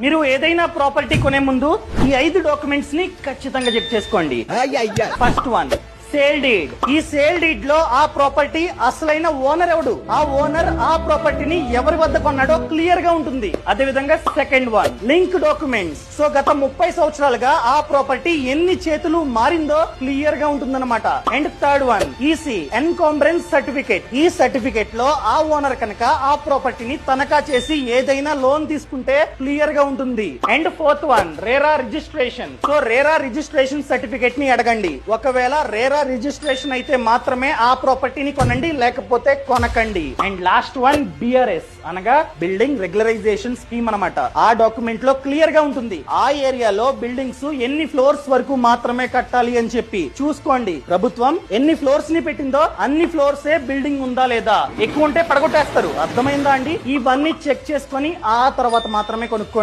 మీరు ఏదైనా ప్రాపర్టీ కొనే ముందు ఈ 5 డాక్యుమెంట్స్ ని ఖచ్చితంగా చెక్ చేసుకోండి. First one, sale deed. ఈ సేల్ డీడ్ లో ఆ ప్రాపర్టీ అసలైన ఓనర్ ఎవడు, ఆ ఓనర్ ఆ ప్రాపర్టీని ఎవరి వద్ద కొన్నాడో క్లియర్ గా ఉంటుంది. అదే విధంగా second one, link documents. So గత 30 సంవత్సరాలుగా ఆ ప్రాపర్టీ ఎన్ని చేతులు మారిందో క్లియర్ గా ఉంటుందన్నమాట. And third one, EC, encumbrance certificate. ఈ సర్టిఫికేట్ లో ఆ ఓనర్ కనుక ఆ ప్రాపర్టీని తనఖా చేసి ఏదైనా లోన్ తీసుకుంటే క్లియర్ గా ఉంటుంది. And fourth one, RERA registration. So RERA registration certificate ని అడగండి. ఒకవేళ రేరా రిజిస్ట్రేషన్ అయితే మాత్రమే ఆ ప్రాపర్టీని కొనండి, లేకపోతే కొనకండి. అండ్ లాస్ట్ వన్, బిఆర్ఎస్ అనగా బిల్డింగ్ రెగ్యులరైజేషన్ స్కీమ్ అన్నమాట. ఆ డాక్యుమెంట్ లో క్లియర్ గా ఉంటుంది ఆ ఏరియాలో బిల్డింగ్స్ ఎన్ని ఫ్లోర్స్ వరకు మాత్రమే కట్టాలి అని చెప్పి చూసుకోండి. ప్రభుత్వం ఎన్ని ఫ్లోర్స్ ని పెట్టిందో అన్ని ఫ్లోర్స్ ఏ బిల్డింగ్ ఉందా లేదా, ఎక్కువ ఉంటే పడగొట్టేస్తారు. అర్థమైందా అండి? ఇవన్నీ చెక్ చేసుకొని ఆ తర్వాత మాత్రమే కొనుక్కోండి.